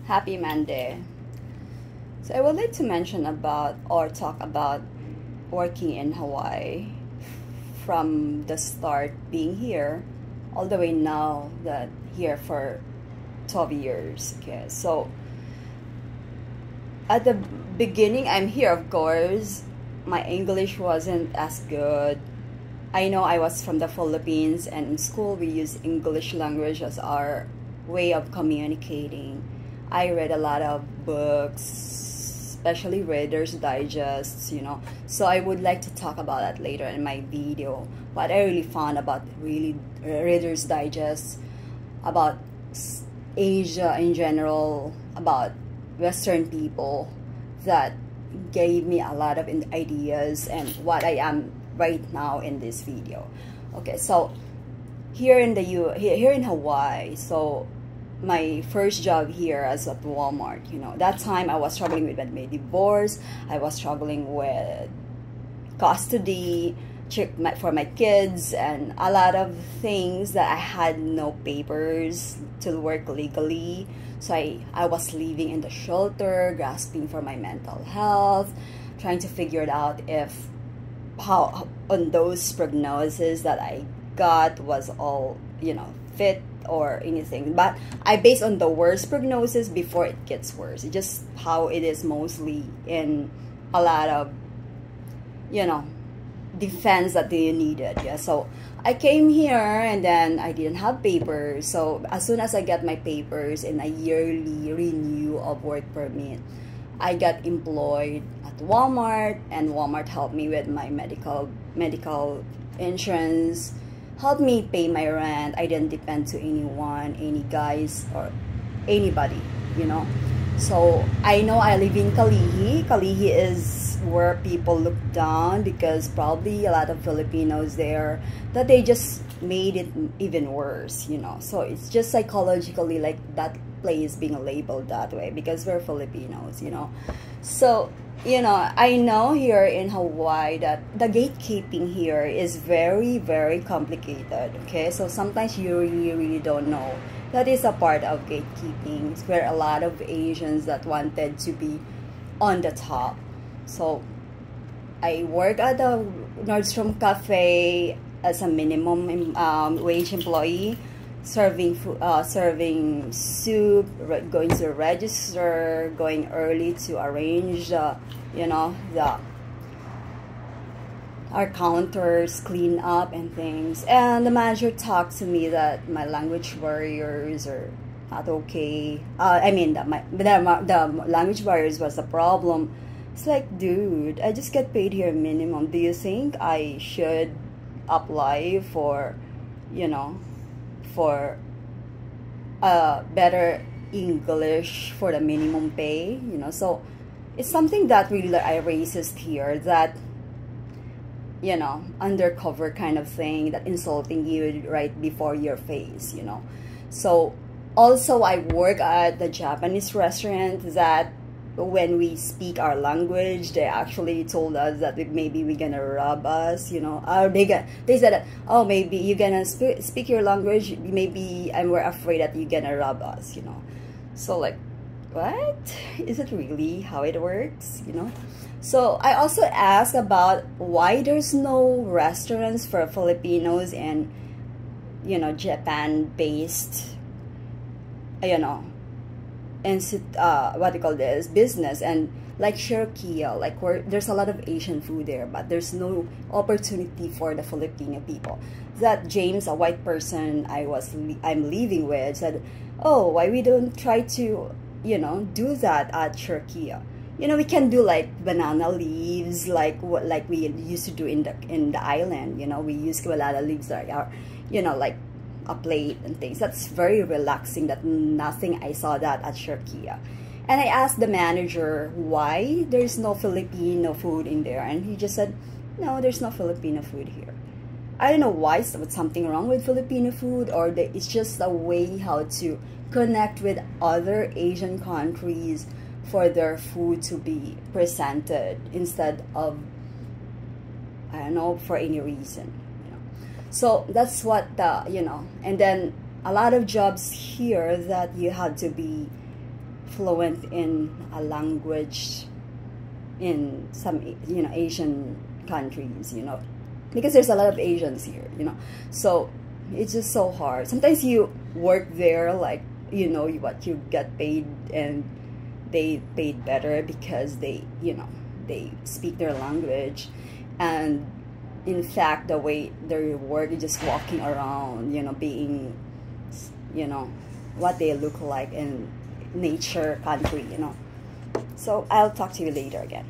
Happy Monday. So I would like to mention about or talk about working in Hawaii from the start being here all the way now that here for 12 years. Okay, so at the beginning I'm here, of course, my English wasn't as good. I know I was from the Philippines, and in school we use English language as our way of communicating. I read a lot of books, especially Reader's Digests, So I would like to talk about that later in my video. What I really found about Reader's Digest, about Asia in general, about Western people, that gave me a lot of ideas and what I am right now in this video. Okay, so here in Hawaii, so my first job here as at Walmart, that time I was struggling with my divorce. I was struggling with custody for my kids and a lot of things that I had no papers to work legally. So I was living in the shelter, grasping for my mental health, trying to figure it out if how on those prognosis that I got was all fit or anything. But I based on the worst prognosis before it gets worse. It's just how it is mostly in a lot of defense that they needed. Yeah, so I came here and then I didn't have papers. So as soon as I got my papers in a yearly renew of work permit, I got employed at Walmart, and Walmart helped me with my medical insurance, helped me pay my rent. I didn't depend to anyone, any guys or anybody, So I know I live in Kalihi. Kalihi is where people look down because probably a lot of Filipinos there that they just made it even worse, So it's just psychologically like that place being labeled that way because we're Filipinos, So, I know here in Hawaii that the gatekeeping here is very, very complicated, okay? So sometimes you really don't know. That is a part of gatekeeping. It's where a lot of Asians that wanted to be on the top. So I work at the Nordstrom Cafe as a minimum wage employee, serving soup, going to the register, going early to arrange our counters, clean up and things. And the manager talked to me that my language barriers are not okay. I mean that the language barriers was a problem. It's like, dude, I just get paid here minimum. Do you think I should apply for for better English for the minimum pay, So it's something that really I racist here, that undercover kind of thing, that insulting you right before your face, So also I work at the Japanese restaurant that when we speak our language, they actually told us that maybe we're gonna rob us, they said that, oh, maybe you're gonna speak your language, maybe, and we're afraid that you're gonna rob us, So like, what? Is it really how it works, So I also asked about why there's no restaurants for Filipinos and Japan-based what do you call this, business, and like Shirkia, like where there's a lot of Asian food there, but there's no opportunity for the Filipino people. That James, a white person I'm living with, said, oh, why we don't try to do that at Shirkia? We can do like banana leaves, like we used to do in the island. We use banana leaves that are like a plate and things. That's very relaxing. That nothing I saw that at Shirkia. And I asked the manager why there's no Filipino food in there, and he just said, no, there's no Filipino food here. I don't know why, what's something wrong with Filipino food, or it's just a way how to connect with other Asian countries for their food to be presented instead of, I don't know, for any reason. So that's what and then a lot of jobs here that you had to be fluent in a language in some, you know, Asian countries, you know, because there's a lot of Asians here, you know. So it's just so hard. Sometimes you work there, like, you know, what you get paid, and they paid better because they, you know, they speak their language. And in fact, the way they work is just walking around, you know, being, you know, what they look like in nature country, you know. So I'll talk to you later again.